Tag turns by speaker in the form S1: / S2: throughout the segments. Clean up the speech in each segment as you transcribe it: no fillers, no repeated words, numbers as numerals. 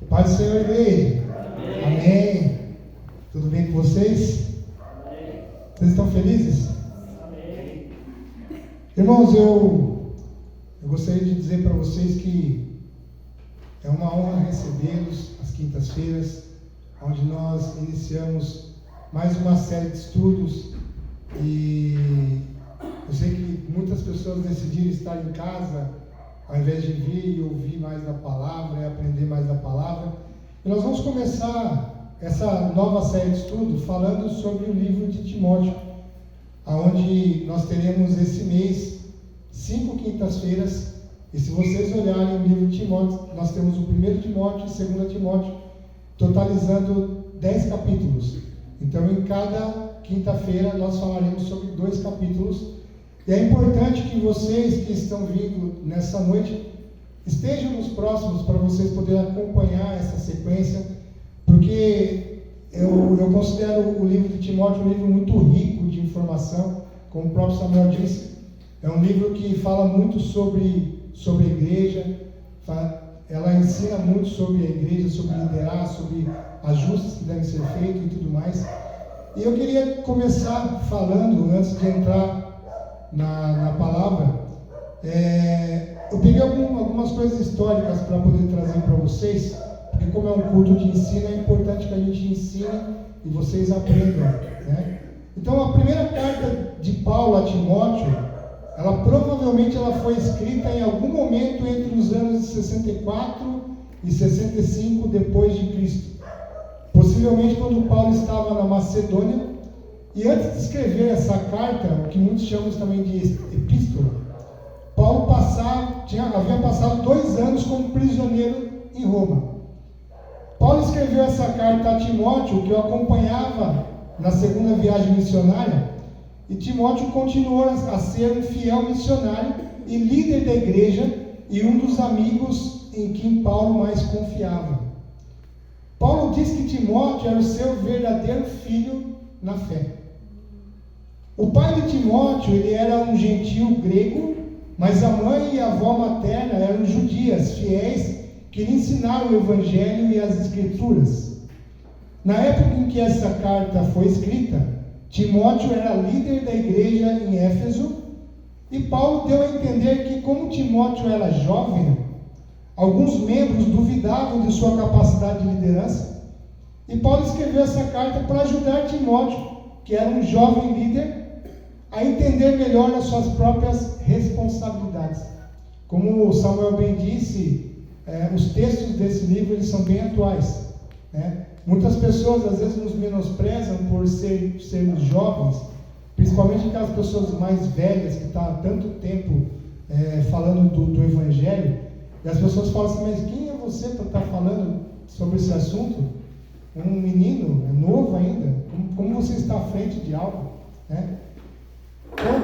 S1: Paz do Senhor, igreja. Amém. Tudo bem com vocês? Amém. Vocês estão felizes? Amém. Irmãos, eu gostaria de dizer para vocês que é uma honra recebê-los às quintas-feiras, onde nós iniciamos mais uma série de estudos. E eu sei que muitas pessoas decidiram estar em casa ao invés de vir e ouvir mais da palavra e aprender mais da palavra. E nós vamos começar essa nova série de estudo falando sobre o livro de Timóteo, onde nós teremos esse mês 5 quintas-feiras. E se vocês olharem o livro de Timóteo, nós temos o 1 Timóteo e 2 Timóteo, totalizando 10 capítulos. Então, em cada quinta-feira, nós falaremos sobre 2 capítulos. E é importante que vocês que estão vindo nessa noite estejam nos próximos para vocês poderem acompanhar essa sequência, porque eu considero o livro de Timóteo um livro muito rico de informação, como o próprio Samuel disse. É um livro que fala muito sobre a igreja, ela ensina muito sobre a igreja, sobre liderar, sobre ajustes que devem ser feitos e tudo mais. E eu queria começar falando, antes de entrar na palavra, eu peguei algumas coisas históricas para poder trazer para vocês, porque como é um culto de ensino, é importante que a gente ensine e vocês aprendam, né? Então, a primeira carta de Paulo a Timóteo, provavelmente foi escrita em algum momento entre os anos de 64 e 65 depois de Cristo. Possivelmente quando Paulo estava na Macedônia. E antes de escrever essa carta, o que muitos chamam também de epístola, Paulo havia passado 2 anos como prisioneiro em Roma. Paulo escreveu essa carta a Timóteo, que o acompanhava na segunda viagem missionária, e Timóteo continuou a ser um fiel missionário e líder da igreja e um dos amigos em quem Paulo mais confiava. Paulo diz que Timóteo era o seu verdadeiro filho na fé. O pai de Timóteo, ele era um gentio grego, mas a mãe e a avó materna eram judias, fiéis, que lhe ensinaram o Evangelho e as Escrituras. Na época em que essa carta foi escrita, Timóteo era líder da igreja em Éfeso, e Paulo deu a entender que, como Timóteo era jovem, alguns membros duvidavam de sua capacidade de liderança, e Paulo escreveu essa carta para ajudar Timóteo, que era um jovem líder, a entender melhor as suas próprias responsabilidades. Como o Samuel bem disse, os textos desse livro eles são bem atuais, né? Muitas pessoas às vezes nos menosprezam por sermos jovens, principalmente aquelas pessoas mais velhas que estão há tanto tempo falando do Evangelho, e as pessoas falam assim: mas quem é você para estar falando sobre esse assunto? Um menino, é novo ainda, como você está à frente de algo, né? Então,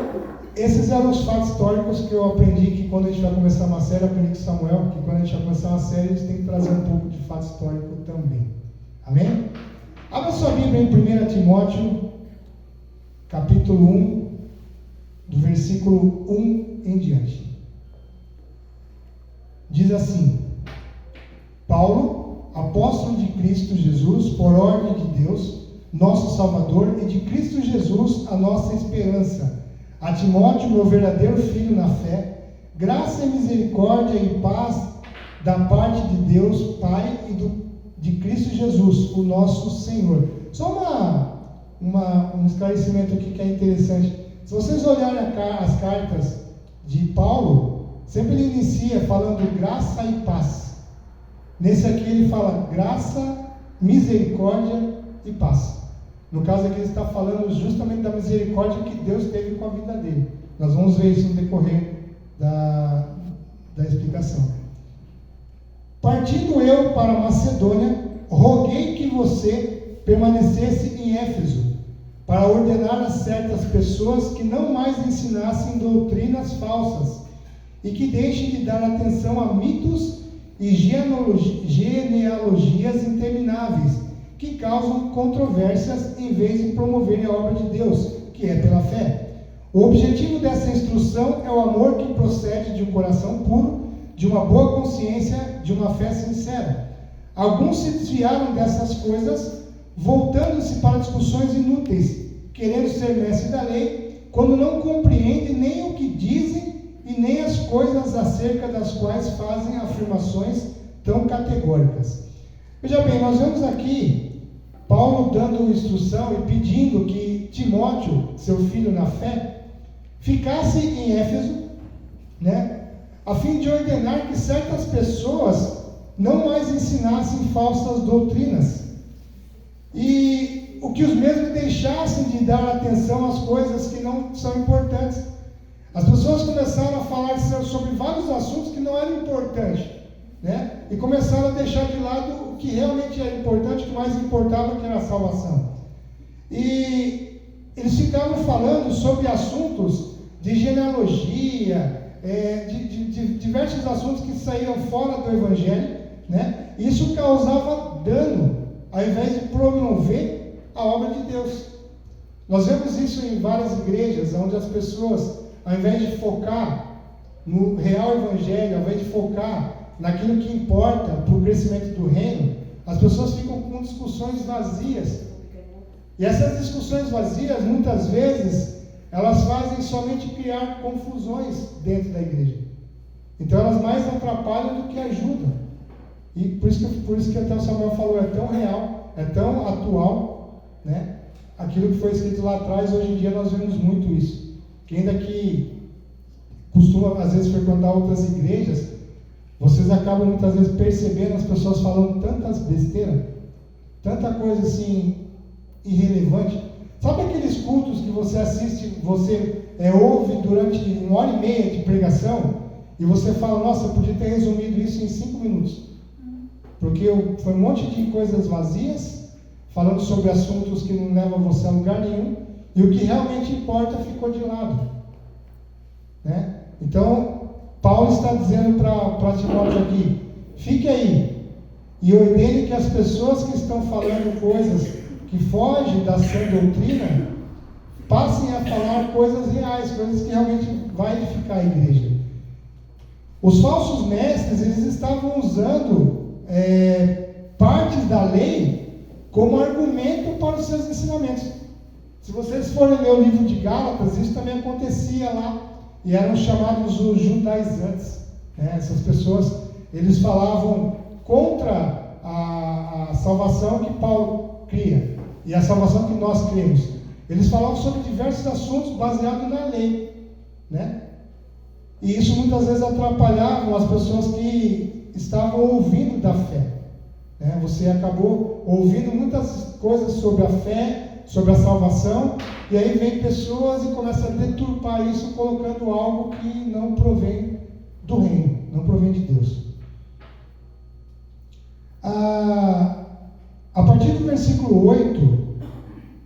S1: esses eram os fatos históricos que eu aprendi, que quando a gente vai começar uma série, eu aprendi com Samuel, que quando a gente vai começar uma série, a gente tem que trazer um pouco de fato histórico também. Amém? Abra sua Bíblia em 1 Timóteo, capítulo 1, do versículo 1 em diante. Diz assim: Paulo, apóstolo de Cristo Jesus, por ordem de Deus, nosso Salvador, e de Cristo Jesus, a nossa esperança, a Timóteo, meu verdadeiro filho na fé, graça e misericórdia e paz da parte de Deus, Pai, e de Cristo Jesus, o nosso Senhor. Só um esclarecimento aqui que é interessante. Se vocês olharem as cartas de Paulo, sempre ele inicia falando graça e paz. Nesse aqui ele fala graça, misericórdia e paz. No caso aqui ele está falando justamente da misericórdia que Deus teve com a vida dele. Nós vamos ver isso no decorrer da explicação. Partindo eu para a Macedônia, roguei que você permanecesse em Éfeso, para ordenar a certas pessoas que não mais ensinassem doutrinas falsas, e que deixem de dar atenção a mitos e genealogias intermináveis, que causam controvérsias em vez de promoverem a obra de Deus, que é pela fé. O objetivo dessa instrução é o amor que procede de um coração puro, de uma boa consciência, de uma fé sincera. alguns se desviaram dessas coisas, voltando-se para discussões inúteis, querendo ser mestre da lei, quando não compreendem nem o que dizem e nem as coisas acerca das quais fazem afirmações tão categóricas. Veja bem, nós vemos aqui Paulo dando instrução e pedindo que Timóteo, seu filho na fé, ficasse em Éfeso, né, a fim de ordenar que certas pessoas não mais ensinassem falsas doutrinas, e o que os mesmos deixassem de dar atenção às coisas que não são importantes. As pessoas começaram a falar sobre vários assuntos que não eram importantes, né? E começaram a deixar de lado o que realmente era importante, o que mais importava, que era a salvação. E eles ficavam falando sobre assuntos de genealogia, de diversos assuntos que saíram fora do Evangelho, né? Isso causava dano, ao invés de promover a obra de Deus. Nós vemos isso em várias igrejas, onde as pessoas, ao invés de focar no real Evangelho, ao invés de focar naquilo que importa para o crescimento do reino, as pessoas ficam com discussões vazias. E essas discussões vazias, muitas vezes, elas fazem somente criar confusões dentro da igreja. Então elas mais atrapalham do que ajudam. E por isso que até o Samuel falou, é tão real, é tão atual, né? Aquilo que foi escrito lá atrás, hoje em dia nós vemos muito isso. Quem daqui costuma às vezes frequentar outras igrejas, vocês acabam muitas vezes percebendo as pessoas falando tantas besteiras, tanta coisa assim irrelevante. Sabe aqueles cultos que você assiste, você ouve durante 1h30 de pregação e você fala, nossa, eu podia ter resumido isso em 5 minutos, porque foi um monte de coisas vazias, falando sobre assuntos que não levam você a lugar nenhum, e o que realmente importa ficou de lado, né? Então Paulo está dizendo para Timóteo aqui, fique aí e ordene que as pessoas que estão falando coisas que fogem da sã doutrina passem a falar coisas reais, coisas que realmente vão edificar a igreja. Os falsos mestres, eles estavam usando partes da lei como argumento para os seus ensinamentos. Se vocês forem ler o livro de Gálatas, isso também acontecia lá, e eram chamados os judaizantes, né? Essas pessoas, eles falavam contra a salvação que Paulo cria e a salvação que nós cremos. Eles falavam sobre diversos assuntos baseados na lei, né? E isso muitas vezes atrapalhava as pessoas que estavam ouvindo da fé, né? Você acabou ouvindo muitas coisas sobre a fé, sobre a salvação, e aí vem pessoas e começam a deturpar isso, colocando algo que não provém do reino, não provém de Deus. A partir do versículo 8,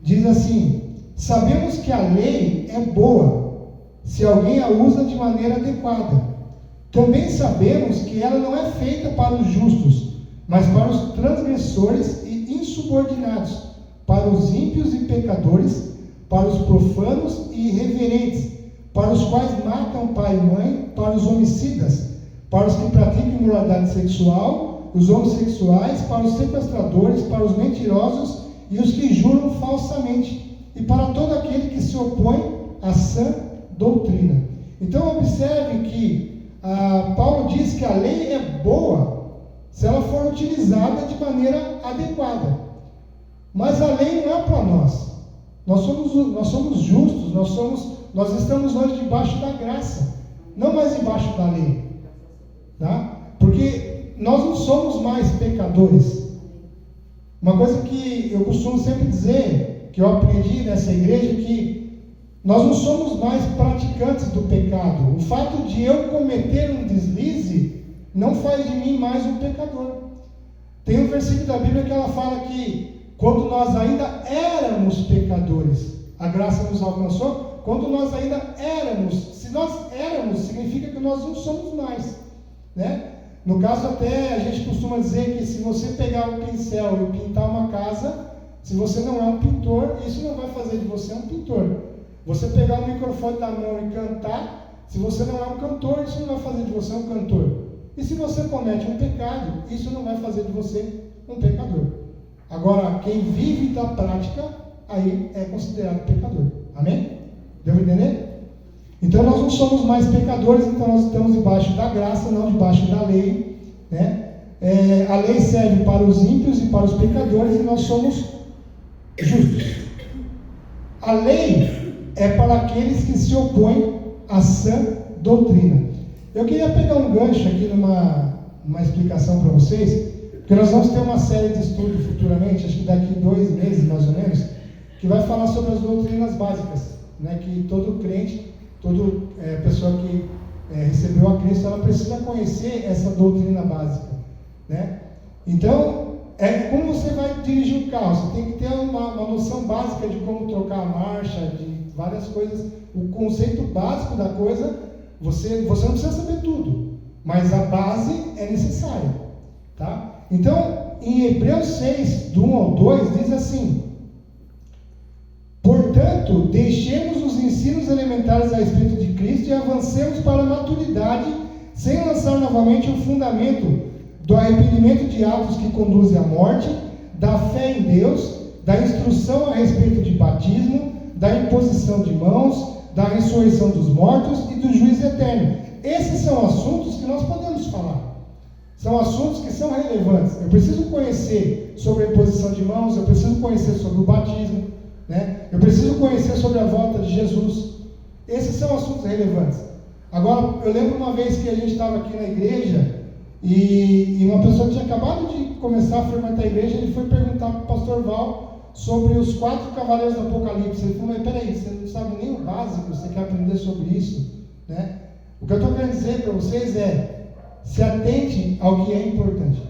S1: diz assim: sabemos que a lei é boa, se alguém a usa de maneira adequada. Também sabemos que ela não é feita para os justos, mas para os transgressores e insubordinados, para os ímpios e pecadores, para os profanos e irreverentes, para os quais matam pai e mãe, para os homicidas, para os que praticam imoralidade sexual, os homossexuais, para os sequestradores, para os mentirosos e os que juram falsamente, e para todo aquele que se opõe à sã doutrina. Então observe que Paulo diz que a lei é boa se ela for utilizada de maneira adequada. Mas a lei não é para nós. Nós somos justos, nós estamos hoje debaixo da graça, não mais debaixo da lei, tá? Porque nós não somos mais pecadores. Uma coisa que eu costumo sempre dizer, que eu aprendi nessa igreja, que nós não somos mais praticantes do pecado. O fato de eu cometer um deslize não faz de mim mais um pecador. Tem um versículo da Bíblia que ela fala que quando nós ainda éramos pecadores, a graça nos alcançou. Quando nós ainda éramos, se nós éramos, significa que nós não somos mais, né? No caso, até a gente costuma dizer que se você pegar um pincel e pintar uma casa, se você não é um pintor, isso não vai fazer de você um pintor. Você pegar o microfone da mão e cantar, se você não é um cantor, isso não vai fazer de você um cantor. E se você comete um pecado, isso não vai fazer de você um pecador. Agora, quem vive da prática, aí é considerado pecador. Amém? Deu para entender? Então nós não somos mais pecadores, então nós estamos debaixo da graça, não debaixo da lei, né? A lei serve para os ímpios e para os pecadores, e nós somos justos. A lei é para aqueles que se opõem à sã doutrina. Eu queria pegar um gancho aqui numa explicação para vocês, porque nós vamos ter uma série de estudo futuramente, acho que daqui 2 meses mais ou menos, que vai falar sobre as doutrinas básicas, né? Que todo crente, toda pessoa que recebeu a Cristo, ela precisa conhecer essa doutrina básica, né? Então, como você vai dirigir um carro, você tem que ter uma noção básica de como trocar a marcha, de várias coisas. O conceito básico da coisa, você não precisa saber tudo, mas a base é necessária, tá? Então, em Hebreus 6, do 1 ao 2, diz assim: portanto, deixemos os ensinos elementares a respeito de Cristo e avancemos para a maturidade, sem lançar novamente o fundamento do arrependimento de atos que conduzem à morte, da fé em Deus, da instrução a respeito de batismo, da imposição de mãos, da ressurreição dos mortos e do juízo eterno. Esses são assuntos que nós podemos falar. São assuntos que são relevantes. Eu preciso conhecer sobre a imposição de mãos, eu preciso conhecer sobre o batismo, né? Eu preciso conhecer sobre a volta de Jesus. Esses são assuntos relevantes. Agora, eu lembro uma vez que a gente estava aqui na igreja e uma pessoa que tinha acabado de começar a frequentar a igreja, ele foi perguntar para o pastor Val sobre os 4 cavaleiros do Apocalipse. Ele falou: mas peraí, você não sabe nem o básico, você quer aprender sobre isso, né? O que eu estou querendo dizer para vocês é: se atente ao que é importante.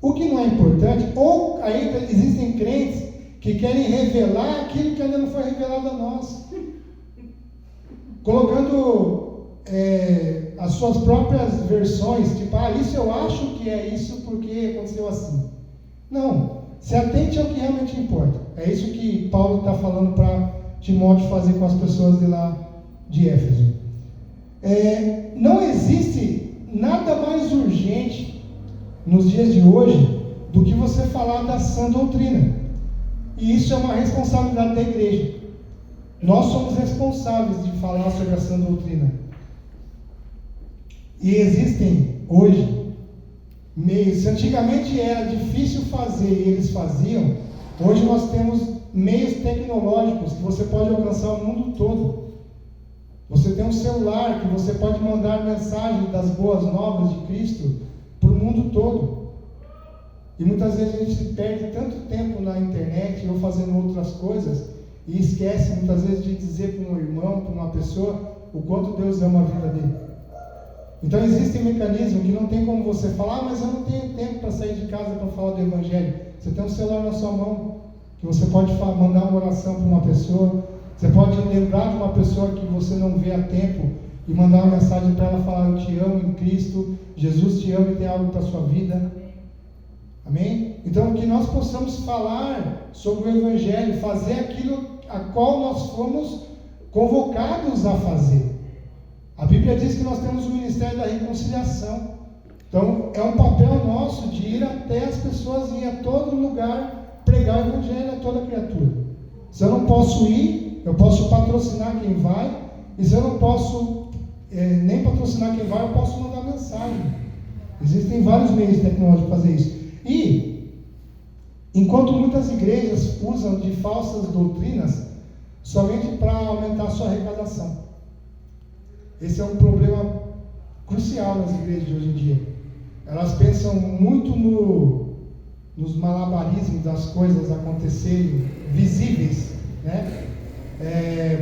S1: O que não é importante, ou ainda existem crentes que querem revelar aquilo que ainda não foi revelado a nós, colocando as suas próprias versões, tipo, isso eu acho que é isso porque aconteceu assim. Não, se atente ao que realmente importa. É isso que Paulo está falando para Timóteo fazer com as pessoas de lá de Éfeso. Não existe nada mais urgente nos dias de hoje do que você falar da sã doutrina. E isso é uma responsabilidade da igreja. Nós somos responsáveis de falar sobre a sã doutrina. E existem hoje meios. Se antigamente era difícil fazer e eles faziam, hoje nós temos meios tecnológicos que você pode alcançar o mundo todo. Você tem um celular que você pode mandar mensagem das boas novas de Cristo para o mundo todo. E muitas vezes a gente perde tanto tempo na internet ou fazendo outras coisas e esquece muitas vezes de dizer para um irmão, para uma pessoa, o quanto Deus ama a vida dele. Então existem mecanismos que não tem como você falar: mas eu não tenho tempo para sair de casa para falar do Evangelho. Você tem um celular na sua mão que você pode mandar uma oração para uma pessoa. Você pode lembrar de uma pessoa que você não vê há tempo e mandar uma mensagem para ela, falar: eu te amo em Cristo, Jesus te ama e tem algo para a sua vida. Amém? Então, que nós possamos falar sobre o Evangelho, fazer aquilo a qual nós fomos convocados a fazer. A Bíblia diz que nós temos o ministério da reconciliação. Então, é um papel nosso de ir até as pessoas, ir a todo lugar, pregar o Evangelho a toda criatura. Se eu não posso ir, eu posso patrocinar quem vai. E se eu não posso nem patrocinar quem vai, eu posso mandar mensagem. Existem vários meios tecnológicos para fazer isso. E, enquanto muitas igrejas usam de falsas doutrinas somente para aumentar a sua arrecadação. Esse é um problema crucial nas igrejas de hoje em dia. Elas pensam muito nos malabarismos das coisas acontecerem visíveis, né?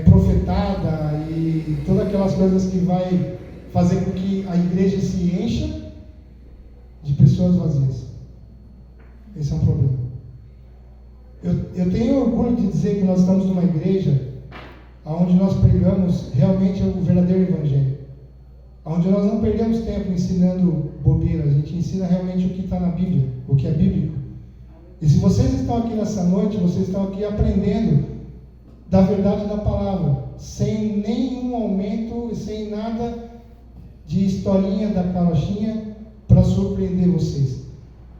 S1: Profetada e todas aquelas coisas que vai fazer com que a igreja se encha de pessoas vazias. Esse é um problema. Eu tenho orgulho de dizer que nós estamos numa igreja onde nós pregamos realmente o verdadeiro Evangelho, onde nós não perdemos tempo ensinando bobeiras, a gente ensina realmente o que está na Bíblia, o que é bíblico. E se vocês estão aqui nessa noite, vocês estão aqui aprendendo da verdade da palavra, sem nenhum aumento e sem nada de historinha da carochinha, para surpreender vocês.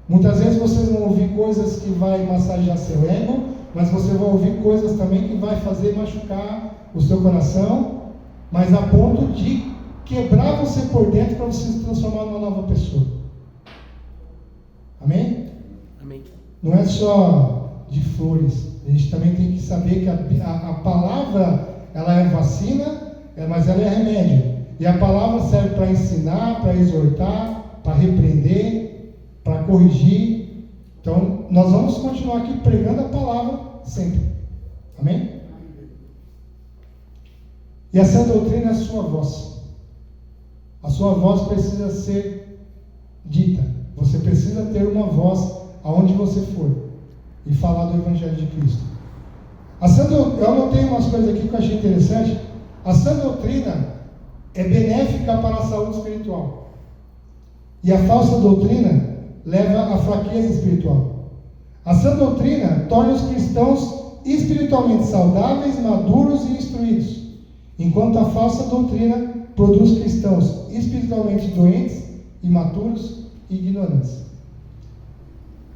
S1: Muitas vezes vocês vão ouvir coisas que vai massagear seu ego, mas você vai ouvir coisas também que vai fazer machucar o seu coração, mas a ponto de quebrar você por dentro para você se transformar numa nova pessoa. Amém?
S2: Amém.
S1: Não é só de flores. A gente também tem que saber que a palavra, ela é vacina, mas ela é remédio. E a palavra serve para ensinar, para exortar, para repreender, para corrigir. Então, nós vamos continuar aqui pregando a palavra sempre. Amém? E a sã doutrina é a sua voz. A sua voz precisa ser dita. Você precisa ter uma voz aonde você for e falar do Evangelho de Cristo. Eu anotei umas coisas aqui que eu achei interessante. A sã doutrina é benéfica para a saúde espiritual. E a falsa doutrina leva à fraqueza espiritual. A sã doutrina torna os cristãos espiritualmente saudáveis, maduros e instruídos, enquanto a falsa doutrina produz cristãos espiritualmente doentes, imaturos e ignorantes.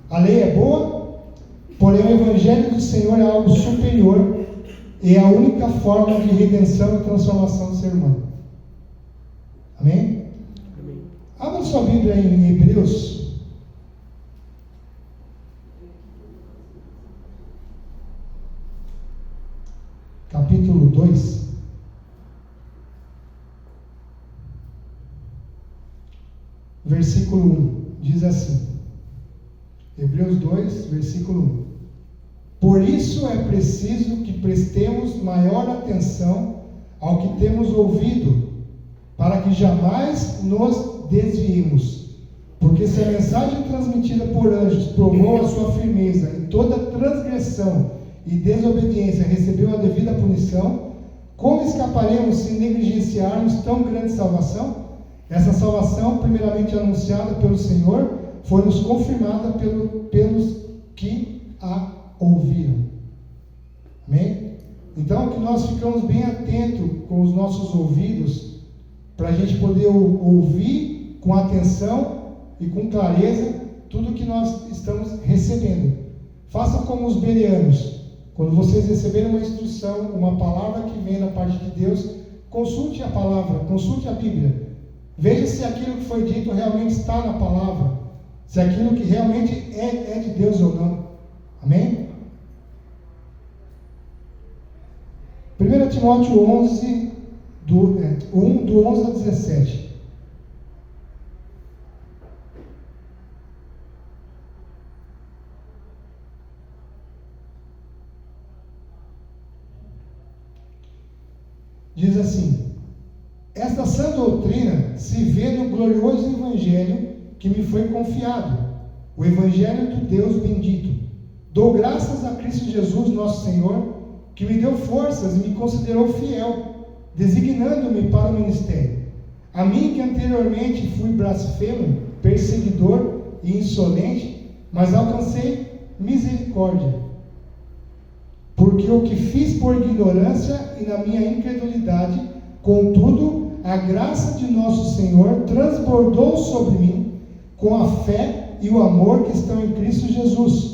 S1: A lei é boa, porém o Evangelho do Senhor é algo superior e é a única forma de redenção e transformação do ser humano. Amém?
S2: Amém.
S1: Abra sua Bíblia em Hebreus. Capítulo 2. Versículo 1. Diz assim. Hebreus 2, versículo 1. Por isso é preciso que prestemos maior atenção ao que temos ouvido, para que jamais nos desviemos. Porque se a mensagem transmitida por anjos provou a sua firmeza e toda transgressão e desobediência recebeu a devida punição, como escaparemos se negligenciarmos tão grande salvação? Essa salvação, primeiramente anunciada pelo Senhor, foi-nos confirmada pelos que a ouviram. Amém? Então, que nós ficamos bem atentos com os nossos ouvidos, para a gente poder ouvir com atenção e com clareza tudo que nós estamos recebendo. Faça como os bereanos. Quando vocês receberem uma instrução, uma palavra que vem da parte de Deus, consulte a palavra, consulte a Bíblia. Veja se aquilo que foi dito realmente está na palavra, se aquilo que realmente é de Deus ou não. Amém? 1 Timóteo 11, do 11 a 17. Diz assim: esta sã doutrina se vê no glorioso Evangelho que me foi confiado, o Evangelho do Deus bendito. Dou graças a Cristo Jesus, nosso Senhor, que me deu forças e me considerou fiel, designando-me para o ministério. A mim que anteriormente fui blasfemo, perseguidor e insolente, mas alcancei misericórdia. Porque o que fiz por ignorância e na minha incredulidade, contudo, a graça de nosso Senhor transbordou sobre mim com a fé e o amor que estão em Cristo Jesus.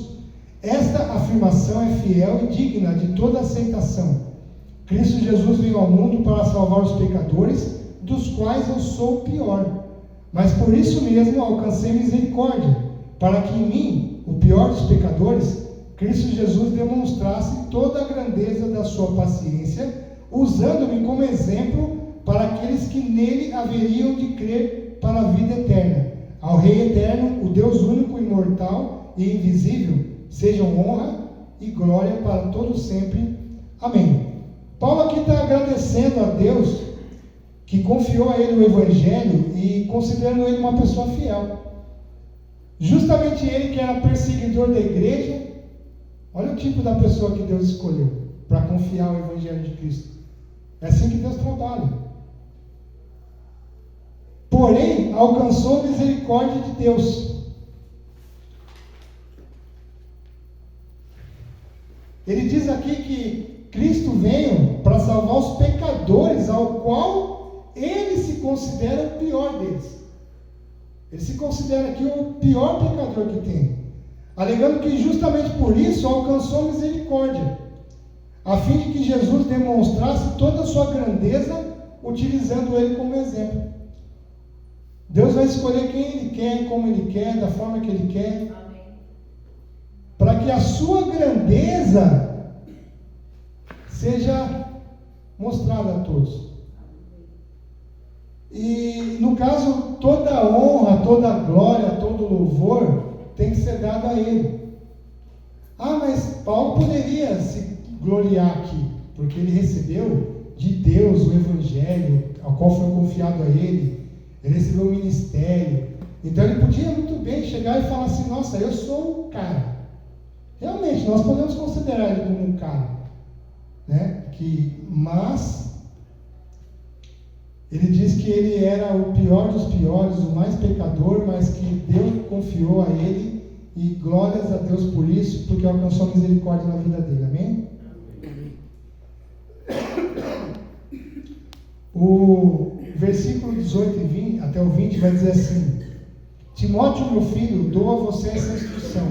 S1: Esta afirmação é fiel e digna de toda aceitação. Cristo Jesus veio ao mundo para salvar os pecadores, dos quais eu sou o pior. Mas por isso mesmo alcancei misericórdia, para que em mim, o pior dos pecadores, Cristo Jesus demonstrasse toda a grandeza da sua paciência, usando-me como exemplo para aqueles que nele haveriam de crer para a vida eterna. Ao Rei eterno, o Deus único, imortal e invisível, sejam honra e glória para todos sempre. Amém. Paulo aqui está agradecendo a Deus que confiou a ele o Evangelho e considerando ele uma pessoa fiel. Justamente ele que era perseguidor da igreja, olha o tipo da pessoa que Deus escolheu para confiar o Evangelho de Cristo. É assim que Deus trabalha. Porém, alcançou a misericórdia de Deus. Ele diz aqui que Cristo veio para salvar os pecadores, ao qual ele se considera o pior deles. Ele se considera aqui o pior pecador que tem, alegando que justamente por isso alcançou misericórdia, a fim de que Jesus demonstrasse toda a sua grandeza, utilizando ele como exemplo. Deus vai escolher quem Ele quer, como Ele quer, da forma que Ele quer, para que a sua grandeza seja mostrada a todos. E no caso, toda a honra, toda a glória, todo o louvor tem que ser dado a Ele. Mas Paulo poderia se gloriar aqui, porque ele recebeu de Deus o Evangelho, ao qual foi confiado a ele recebeu o ministério, então ele podia muito bem chegar e falar assim: nossa, eu sou o cara. Realmente, nós podemos considerar ele como um cara, né? Mas ele diz que ele era o pior dos piores, o mais pecador, mas que Deus confiou a ele, e glórias a Deus por isso, porque alcançou misericórdia na vida dele. Amém? O versículo 18 e 20, até o 20 vai dizer assim: Timóteo, meu filho, dou a você essa instrução,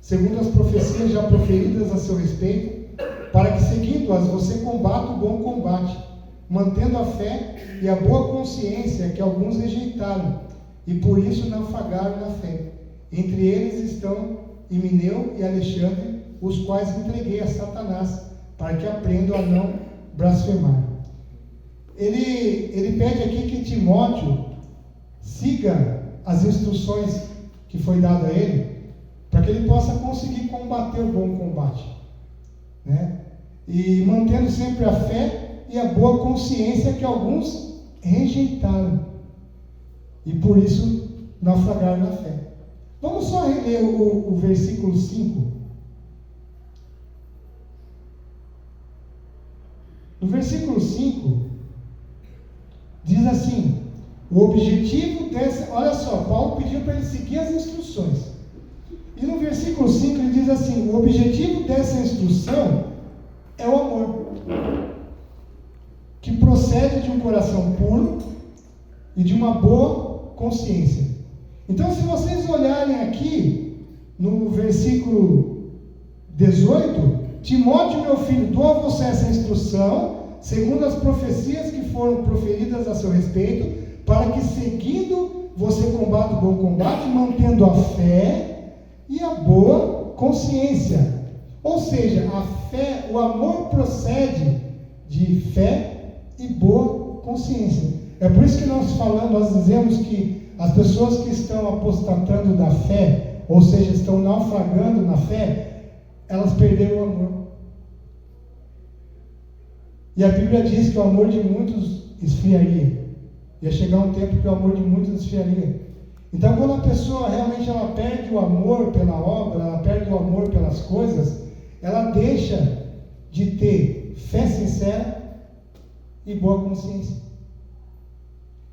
S1: segundo as profecias já proferidas a seu respeito, para que, seguindo-as, você combata o bom combate, mantendo a fé e a boa consciência que alguns rejeitaram, e por isso naufragaram na fé. Entre eles estão Himeneu e Alexandre, os quais entreguei a Satanás, para que aprendam a não blasfemar. Ele pede aqui que Timóteo siga as instruções que foi dado a ele, para que ele possa conseguir combater o bom combate, né? E mantendo sempre a fé e a boa consciência que alguns rejeitaram, e por isso naufragaram na fé. Vamos só reler o versículo 5. No versículo 5, diz assim: o objetivo dessa... Olha só, Paulo pediu para ele seguir as instruções. E no versículo 5 ele diz assim: o objetivo dessa instrução é o amor, que procede de um coração puro e de uma boa consciência. Então, se vocês olharem aqui no versículo 18, Timóteo, meu filho, dou a você essa instrução, segundo as profecias que foram proferidas a seu respeito, para que, seguindo, você combata o bom combate, mantendo a fé e a boa consciência. Ou seja, a fé, o amor procede de fé e boa consciência. É por isso que nós dizemos que as pessoas que estão apostatando da fé, ou seja, estão naufragando na fé, elas perderam o amor. E a Bíblia diz que o amor de muitos esfriaria. Ia chegar um tempo que o amor de muitos esfriaria. Então, quando a pessoa realmente ela perde o amor pela obra, ela perde o amor pelas coisas, ela deixa de ter fé sincera e boa consciência.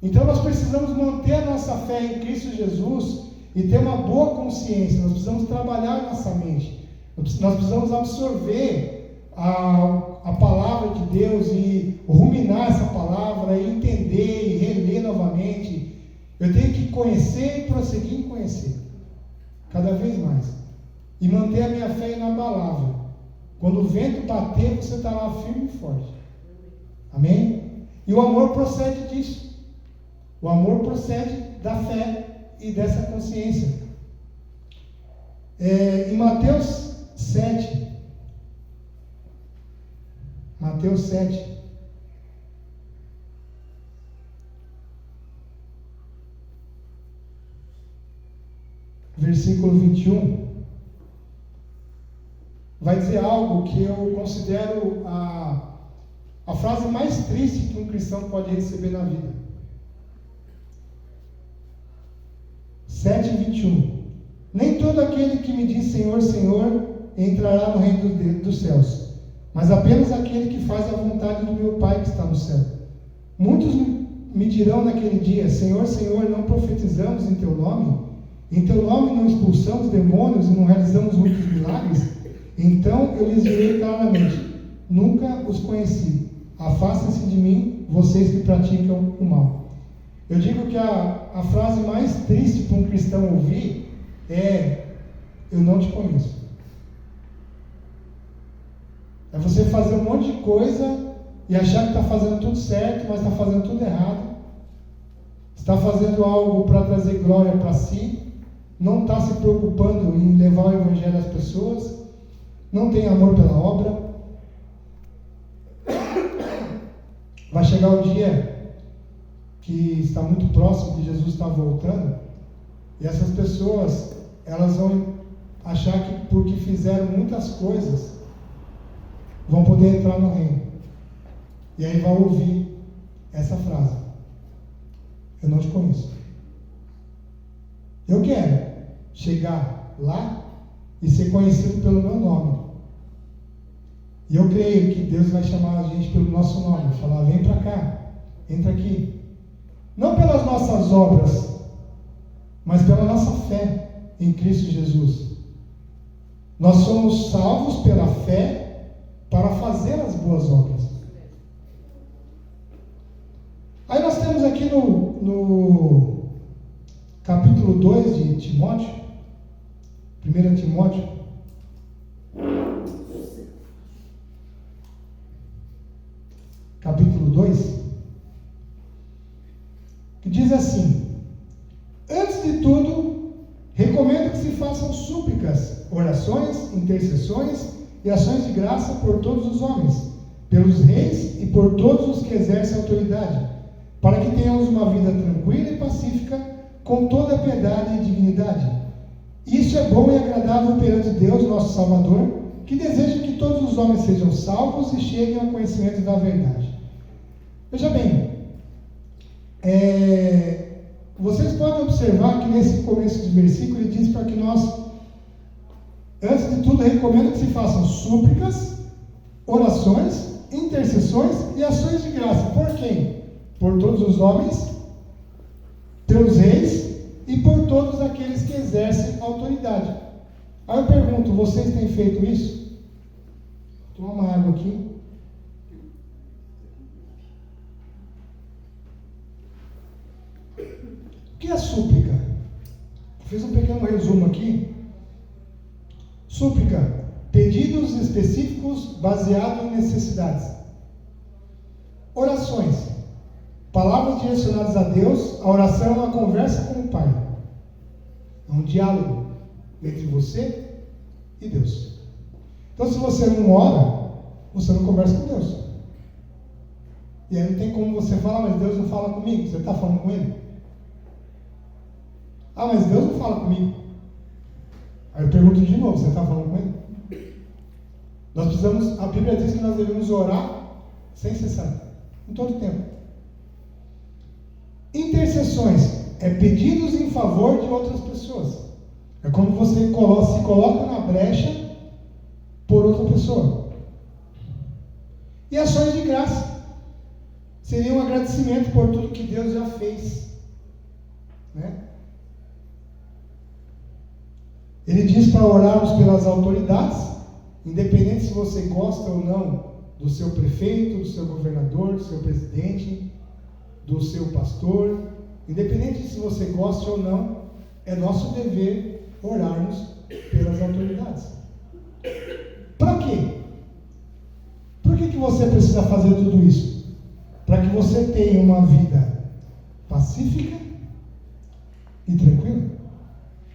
S1: Então, nós precisamos manter a nossa fé em Cristo Jesus e ter uma boa consciência. Nós precisamos trabalhar nossa mente. Nós precisamos absorver a palavra de Deus e ruminar essa palavra, e entender e reler novamente. Eu tenho que conhecer e prosseguir em conhecer, cada vez mais, e manter a minha fé inabalável. Quando o vento bater, você está lá firme e forte. Amém? E o amor procede disso. O amor procede da fé e dessa consciência. Em Mateus 7, versículo 21, vai dizer algo que eu considero a frase mais triste que um cristão pode receber na vida. 7:21. Nem todo aquele que me diz Senhor, Senhor, entrará no reino dos céus, mas apenas aquele que faz a vontade do meu Pai que está no céu. Muitos me dirão naquele dia: Senhor, Senhor, não profetizamos em teu nome? Em teu nome não expulsamos demônios e não realizamos muitos milagres? Então eu lhes direi claramente: nunca os conheci. Afastem-se de mim, vocês que praticam o mal. Eu digo que a frase mais triste para um cristão ouvir é: eu não te conheço. É você fazer um monte de coisa e achar que está fazendo tudo certo, mas está fazendo tudo errado. Está fazendo algo para trazer glória para si, não está se preocupando em levar o evangelho às pessoas, não tem amor pela obra. Vai chegar o dia que está muito próximo, que Jesus está voltando, e essas pessoas, elas vão achar que porque fizeram muitas coisas, vão poder entrar no reino. E aí vai ouvir essa frase: eu não te conheço. Eu quero chegar lá e ser conhecido pelo meu nome. E eu creio que Deus vai chamar a gente pelo nosso nome, falar: vem para cá, entra aqui. Não pelas nossas obras, mas pela nossa fé em Cristo Jesus. Nós somos salvos pela fé para fazer as boas obras. Aí nós temos aqui no capítulo 2 de Timóteo, 1 Timóteo, capítulo 2, que diz assim: antes de tudo, recomendo que se façam súplicas, orações, intercessões e ações de graça por todos os homens, pelos reis e por todos os que exercem autoridade, para que tenhamos uma vida tranquila e pacífica, com toda a piedade e dignidade. Isso é bom e agradável perante Deus, nosso Salvador, que deseja que todos os homens sejam salvos e cheguem ao conhecimento da verdade. Veja bem, vocês podem observar que nesse começo de versículo ele diz para que nós, antes de tudo, recomendo que se façam súplicas, orações, intercessões e ações de graça. Por quem? Por todos os homens, pelos reis e por todos aqueles que exercem autoridade. Aí eu pergunto: vocês têm feito isso? Vou tomar uma água aqui. O que é súplica? Fiz um pequeno resumo aqui. Súplica: pedidos específicos baseados em necessidades. Orações: palavras direcionadas a Deus. A oração é uma conversa com o Pai. É um diálogo entre você e Deus. Então, se você não ora, você não conversa com Deus. E aí não tem como você falar: mas Deus não fala comigo. Você está falando com Ele? Ah, mas Deus não fala comigo. Aí eu pergunto de novo: você está falando com Ele? Nós precisamos, a Bíblia diz que nós devemos orar sem cessar, em todo tempo. Intercessões é pedidos em favor de outras pessoas. É quando você se coloca na brecha por outra pessoa. E ações de graça seria um agradecimento por tudo que Deus já fez, né? Ele diz para orarmos pelas autoridades, independente se você gosta ou não do seu prefeito, do seu governador, do seu presidente, do seu pastor, independente se você gosta ou não, é nosso dever orarmos pelas autoridades. Para quê? Por que você precisa fazer tudo isso? Para que você tenha uma vida pacífica e tranquila.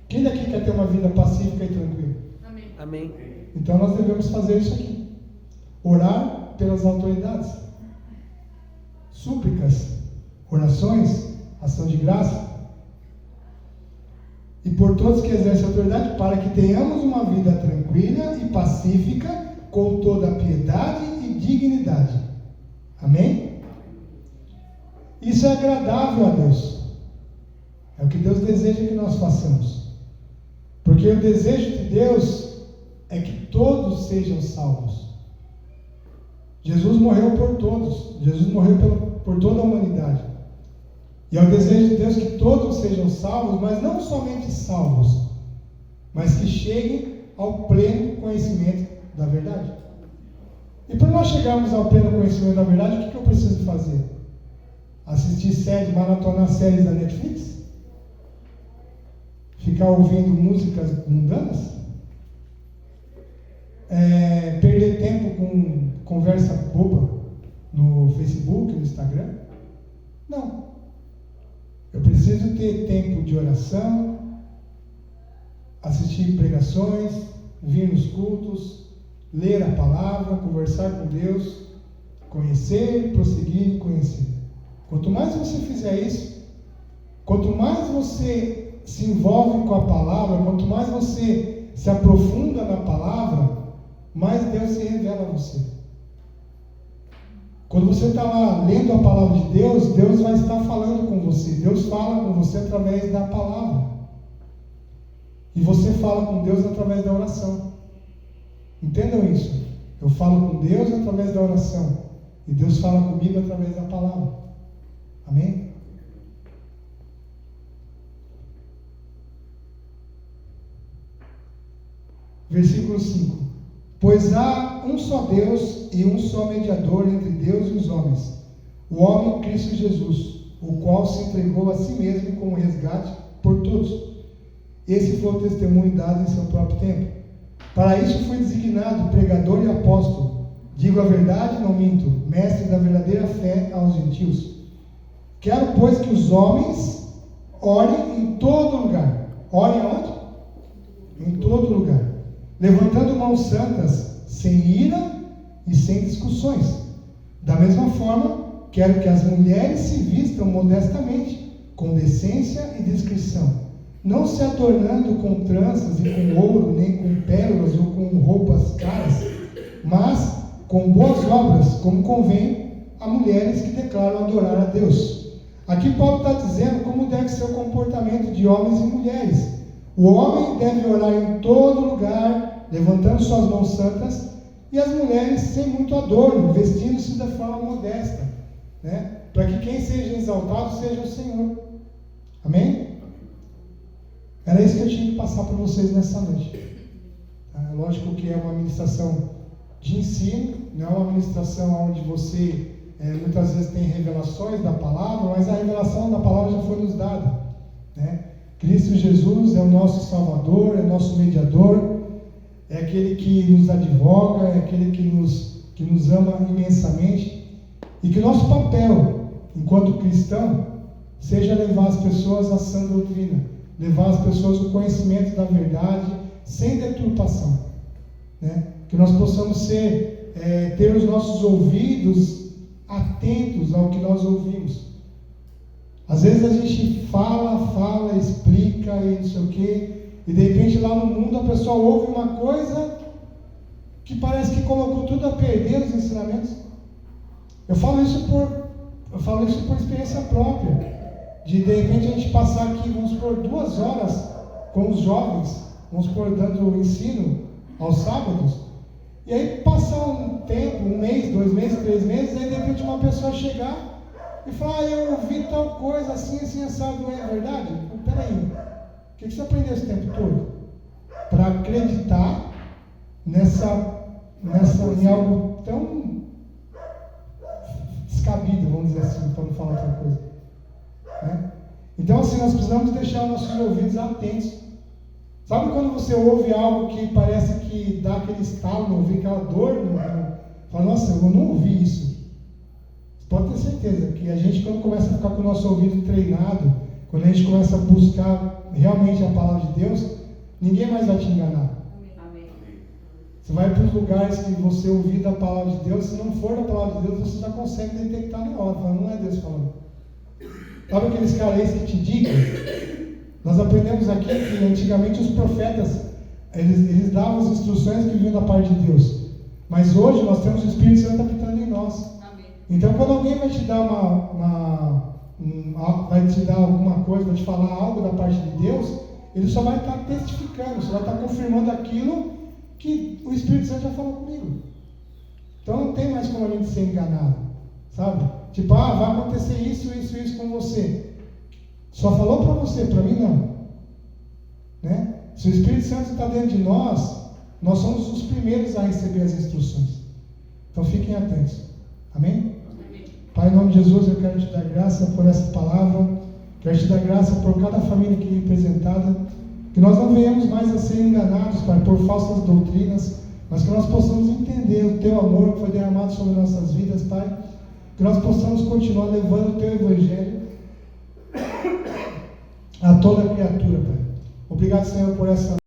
S1: Quem daqui quer ter uma vida pacífica e tranquila?
S2: Amém.
S3: Amém.
S1: Então nós devemos fazer isso aqui. Orar pelas autoridades. Súplicas, orações, ação de graça. E por todos que exercem autoridade, para que tenhamos uma vida tranquila e pacífica, com toda piedade e dignidade. Amém? Isso é agradável a Deus. É o que Deus deseja que nós façamos. Porque o desejo de Deus é que todos sejam salvos. Jesus morreu por todos. Jesus morreu por toda a humanidade. E é o desejo de Deus que todos sejam salvos, mas não somente salvos, mas que cheguem ao pleno conhecimento da verdade. E para nós chegarmos ao pleno conhecimento da verdade, o que eu preciso fazer? assistir séries, maratonar séries da Netflix? Ficar ouvindo músicas mundanas? Perder tempo com conversa boba no Facebook, no Instagram? Não. Eu preciso ter tempo de oração, assistir pregações, vir nos cultos, ler a palavra, conversar com Deus, conhecer, prosseguir e conhecer. Quanto mais você fizer isso, quanto mais você se envolve com a palavra, quanto mais você se aprofunda na palavra, mais Deus se revela a você. Quando você está lá lendo a palavra de Deus, Deus vai estar falando com você. Deus fala com você através da palavra. E você fala com Deus através da oração. Entendam isso. Eu falo com Deus através da oração. E Deus fala comigo através da palavra. Amém? Versículo 5. Pois há um só Deus e um só mediador entre Deus e os homens, o homem Cristo Jesus, o qual se entregou a si mesmo como resgate por todos. Esse foi o testemunho dado em seu próprio tempo. Para isso fui designado pregador e apóstolo. Digo a verdade, não minto, mestre da verdadeira fé aos gentios. Quero, pois, que os homens orem em todo lugar. Orem aonde? Em todo lugar. Levantando mãos santas, sem ira e sem discussões. Da mesma forma, quero que as mulheres se vistam modestamente, com decência e discrição, não se adornando com tranças e com ouro, nem com pérolas ou com roupas caras, mas com boas obras, como convém a mulheres que declaram adorar a Deus. Aqui Paulo está dizendo como deve ser o comportamento de homens e mulheres. O homem deve orar em todo lugar, levantando suas mãos santas, e as mulheres sem muito adorno, vestindo-se da forma modesta, né? Para que quem seja exaltado seja o Senhor. Amém? Era isso que eu tinha que passar para vocês nessa noite. É lógico que é uma ministração de ensino, não é uma ministração onde você muitas vezes tem revelações da palavra, mas a revelação da palavra já foi nos dada, né? Cristo Jesus é o nosso Salvador, é o nosso mediador, é aquele que nos advoga, é aquele que nos ama imensamente, e que o nosso papel, enquanto cristão, seja levar as pessoas à sã doutrina, levar as pessoas ao conhecimento da verdade, sem deturpação, né? Que nós possamos ter os nossos ouvidos atentos ao que nós ouvimos. Às vezes a gente fala, explica e não sei o quê, e de repente lá no mundo a pessoa ouve uma coisa que parece que colocou tudo a perder os ensinamentos. Eu falo isso por experiência própria. De repente a gente passar aqui, vamos supor, 2 horas com os jovens, vamos supor, dando ensino aos sábados, e aí passar um tempo, 1 mês, 2 meses, 3 meses, aí de repente uma pessoa chegar e falar, eu ouvi tal coisa assim, assado, não é verdade? Peraí, o que você aprendeu esse tempo todo? Para acreditar em algo tão descabido, vamos dizer assim, para não falar outra coisa, né? Então assim, nós precisamos deixar nossos ouvidos atentos. Sabe quando você ouve algo que parece que dá aquele estalo no ouvido, aquela dor no fala, nossa, eu não ouvi isso. Pode ter certeza que a gente, quando começa a ficar com o nosso ouvido treinado, quando a gente começa a buscar realmente a palavra de Deus, ninguém mais vai te enganar.
S2: Amém.
S1: Você vai para os lugares que você ouvir da palavra de Deus, se não for da palavra de Deus, você já consegue detectar na hora. Fala, não é Deus falando. Sabe aqueles caras que te digam? Nós aprendemos aqui que antigamente os profetas, eles davam as instruções que vinham da parte de Deus. Mas hoje nós temos o Espírito Santo habitando em nós. Então, quando alguém vai te dar vai te dar alguma coisa, vai te falar algo da parte de Deus, ele só vai estar testificando, só vai estar confirmando aquilo que o Espírito Santo já falou comigo. Então, não tem mais como a gente ser enganado, sabe? Tipo, vai acontecer isso com você. Só falou para você, para mim não, né? Se o Espírito Santo está dentro de nós, nós somos os primeiros a receber as instruções. Então, fiquem atentos. Amém? Pai, em nome de Jesus, eu quero te dar graça por essa palavra, quero te dar graça por cada família aqui representada, que nós não venhamos mais a ser enganados, Pai, por falsas doutrinas, mas que nós possamos entender o Teu amor que foi derramado sobre nossas vidas, Pai, que nós possamos continuar levando o Teu Evangelho a toda criatura, Pai. Obrigado, Senhor, por essa